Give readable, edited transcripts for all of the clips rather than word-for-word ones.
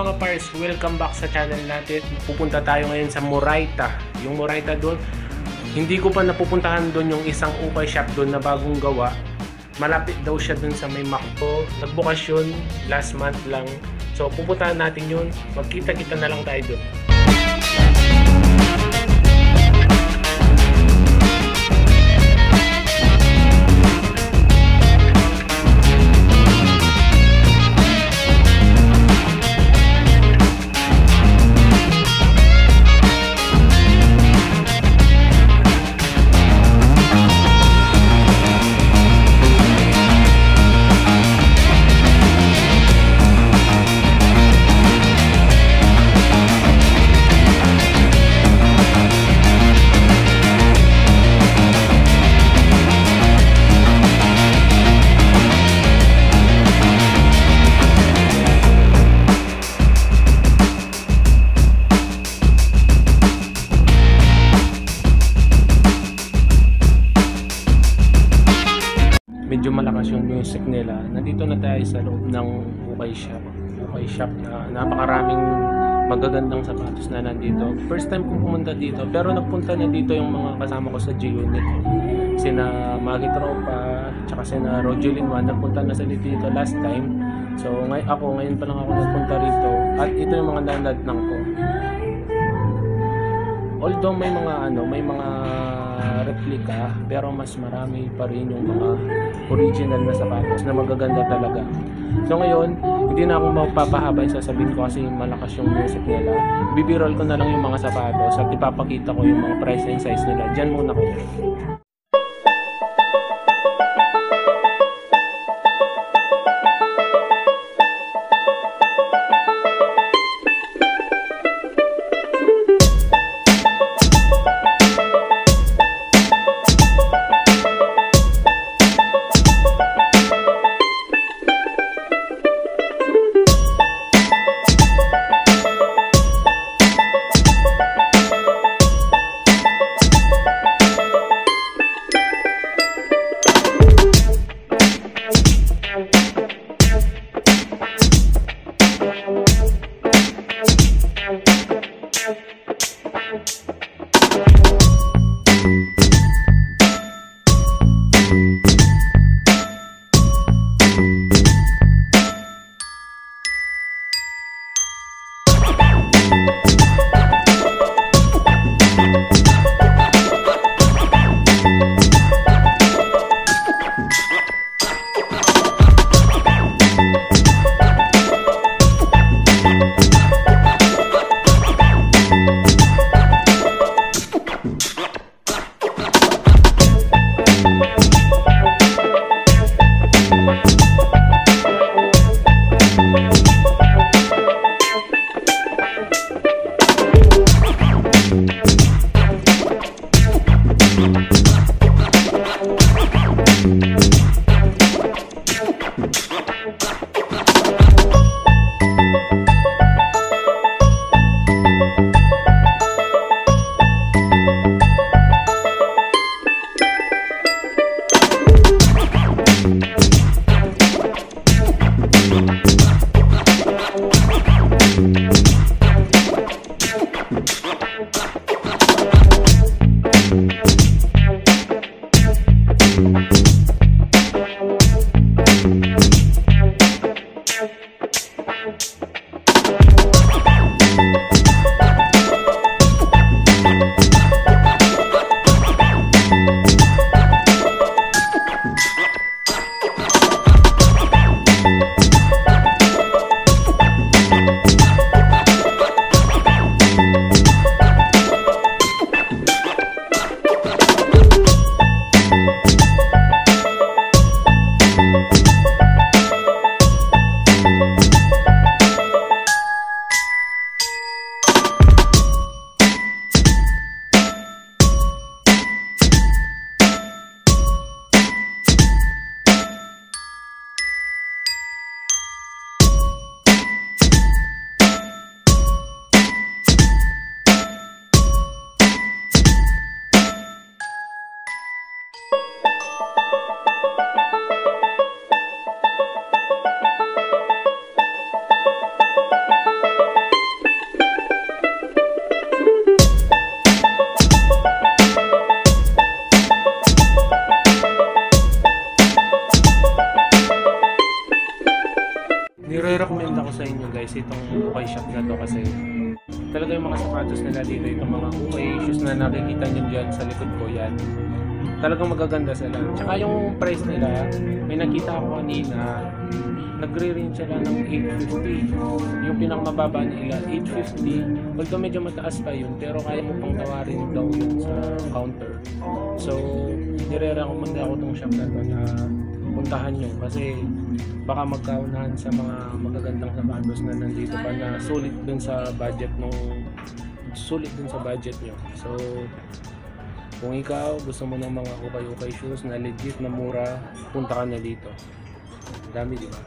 mga pars, welcome back sa channel natin. Pupunta tayo ngayon sa Moraita. Yung Moraita doon, hindi ko pa napupuntahan doon yung isang ukay shop doon na bagong gawa. Malapit daw siya doon sa may Macdo. Nagbukas yun last month lang. So pupuntahan natin yun. Magkita-kita na lang tayo doon. Medyo malakas yung music nila. Nandito na tayo sa loob ng ukay shop na napakaraming magagandang sapatos na nandito. First time kong pumunta dito, pero nagpunta na dito yung mga kasama ko sa G-Unit. Sina Maggie Tropa, tsaka sina Rogelyn Juan, nagpunta na sila dito last time. So ngayon pa lang ako nagpunta rito. At ito yung mga nanadnang ko. Although may mga replika, pero mas marami pa rin yung mga original na sapatos na magaganda talaga. So ngayon, hindi na ako magpapahabay, sasabihin ko kasi malakas yung music nila. Bibirol ko na lang yung mga sapatos at ipapakita ko yung mga price and size nila. Diyan muna ko. ukay shop na to kasi talaga yung mga sapatos nila dito, itong mga ukay shoes na nakikita nyo dyan sa likod ko, yan talagang magaganda sila. Tsaka yung price nila, may nakita ako kanina, nagre-range sila ng 850. Yung pinakamababa nila, 850. Although medyo mataas pa yun, pero kaya mo pang tawarin daw yun sa counter. So, nire-recommend ako tong shop na to na puntahan nyo kasi baka magkaunahan sa mga magagandang sapatos na nandito pa na sulit dun sa budget nyo. So, kung ikaw gusto mo ng mga ukay-ukay shoes na legit na mura, punta ka na dito. Dami, di ba?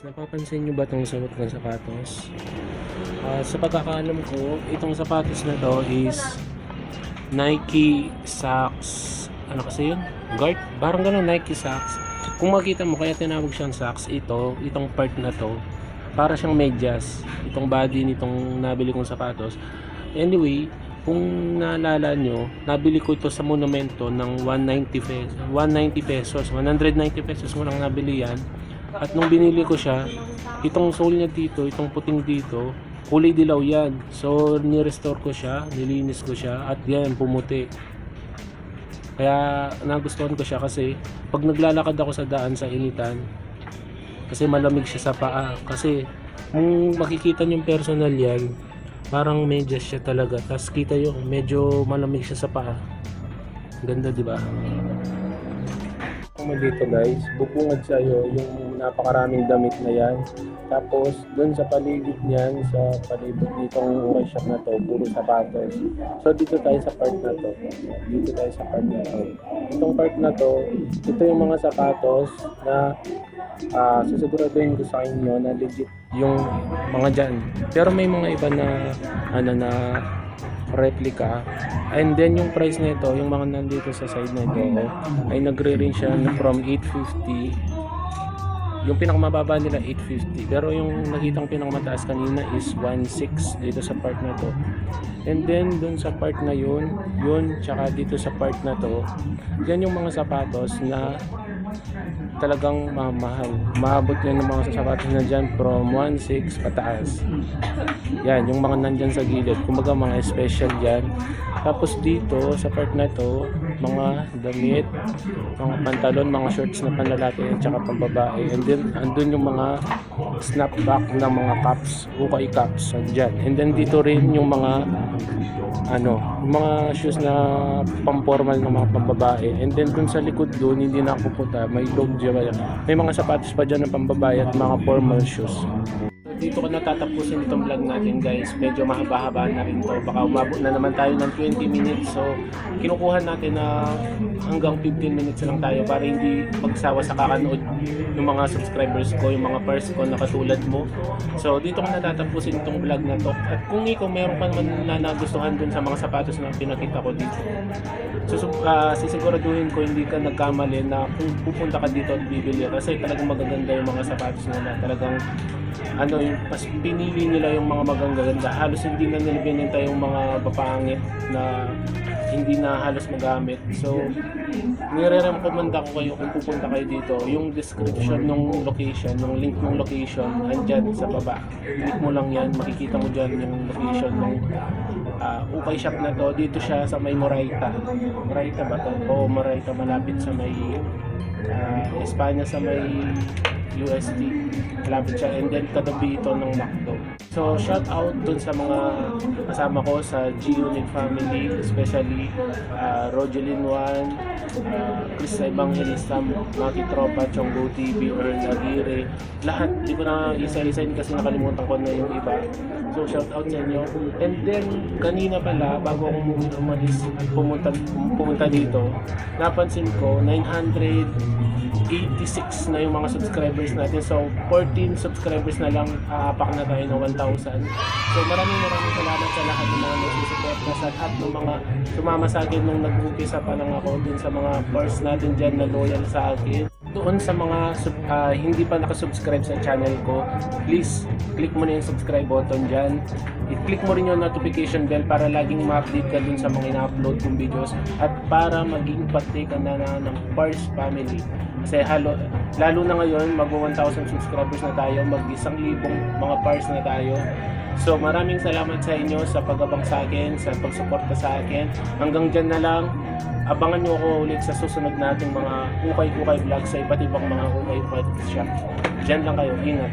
Napapansin nyo ba itong suot ng sapatos? Sa pagkakaalam ko, itong sapatos na to is Nike Socks. Ano kasi yun? Guard? Parang gano'n, Nike Socks. Kung makita mo, kaya tinawag siyang socks. Itong part na to, para siyang medyas. Itong body nitong nabili kong sapatos. Anyway, kung naalala nyo, nabili ko ito sa Monumento ng 190 pesos. 190 pesos mo lang nabili yan. At nung binili ko siya, itong sole niya dito, itong puting dito, kulay dilaw yan. So, ni-restore ko siya, nilinis ko siya, at yan, pumuti. Kaya, nagustuhan ko siya kasi, pag naglalakad ako sa daan sa initan, kasi malamig siya sa paa. Kasi, kung makikita nyo yung personal yan, parang medyas siya talaga. Tapos kita yung medyo malamig siya sa paa. Ganda, di ba? Kung mo dito guys, bubungad sa'yo yung napakaraming damit na yan. Tapos doon sa paligid niyan, sa paligid nitong ukay shop na to, puro sapatos. So dito tayo sa part na to. Dito tayo sa part na to. Itong part na to, ito yung mga sapatos na susiguraduhin ko sa inyo na legit yung mga dyan. Pero may mga iba na na replica, and then yung price nito, yung mga nandito sa side na ito ay nagre-range siya from 850. Yung pinakamababa nila 850, pero yung nakitang pinakamataas kanina is 16 dito sa part na to. And then dun sa part na yun, tsaka dito sa part na to, yan yung mga sapatos na talagang mahal. Maabot yan ng mga sapatos na dyan from 1.6 pataas. Yan, yung mga nandyan sa gilid. Kumbaga mga special yan. Tapos dito, sa part na to, mga damit, mga pantalon, mga shorts na panlalaki at saka pambabae. And then, andun yung mga snapback na mga caps, ukay caps, dyan. And then dito rin yung mga mga shoes na pang-formal ng mga pambabae. And then dun sa likod dun, hindi na ako pupunta, may log dyan. May mga sapatos pa dyan ng pambabae at mga formal shoes. Dito ko natatapusin itong vlog natin guys. Medyo mahaba-haba na rin to. Baka umabot na naman tayo ng 20 minutes. So kinukuha natin na hanggang 15 minutes lang tayo para hindi magsawa sa kakanood yung mga subscribers ko, yung mga pairs ko na katulad mo. So dito ko natatapusin itong vlog na to. At kung ikaw meron pa naman na nagustuhan dun sa mga sapatos na pinakita ko dito, so sisiguraduhin ko hindi ka nagkamali na kung pupunta ka dito at bibili, kasi talagang magaganda yung mga sapatos nila. Talagang mas pinili nila yung mga magaganda. Halos hindi na nila bininta yung mga papangit na hindi na halos magamit. So nire-recommend ko kayo kung pupunta kayo dito, yung description ng location, yung link ng location andyan sa baba. Click mo lang yan, makikita mo dyan yung location ng ukay shop na to. Dito siya sa may Moraita. Moraita ba to? Oo, Moraita, malapit sa may Espanya, sa may UST, malapit siya, and then katabi ito ng McDo. So shout out dun sa mga kasama ko sa G-Unit family, especially Rogelin Juan, Chris Evangelista, Maki Tropa, Chonggo TV, Earl Aguirre, lahat. Di ko na isa-isain kasi nakalimutan ko na yung iba. So shout out sa inyo. And then kanina pala, bago ako umalis pumunta dito, napansin ko 986 na yung mga subscribers natin. So 14 subscribers na lang, aapak na tayo ng 1,000. So maraming salamat sa lahat ng mga nagsusupport na, sa lahat ng mga sumama sa akin nung nag-umpisa pa lang ako, dun sa mga pairs natin dyan na loyal sa akin. Doon sa mga hindi pa nakasubscribe sa channel ko, please click mo na yung subscribe button dyan. I-click mo rin yung notification bell para laging ma-update ka dun sa mga ina-upload kong videos, at para maging pati ka na ng Pars family. Kasi lalo na ngayon, mag-1,000 subscribers na tayo, mag-1,000 mga Pars na tayo. So maraming salamat sa inyo sa pag-abang sa akin, sa pagsuporta sa akin. Hanggang dyan na lang. Abangan nyo ako ulit sa susunod nating mga ukay-ukay vlog sa iba't ibang mga ukay-ukay shop. Dyan lang kayo. Ingat.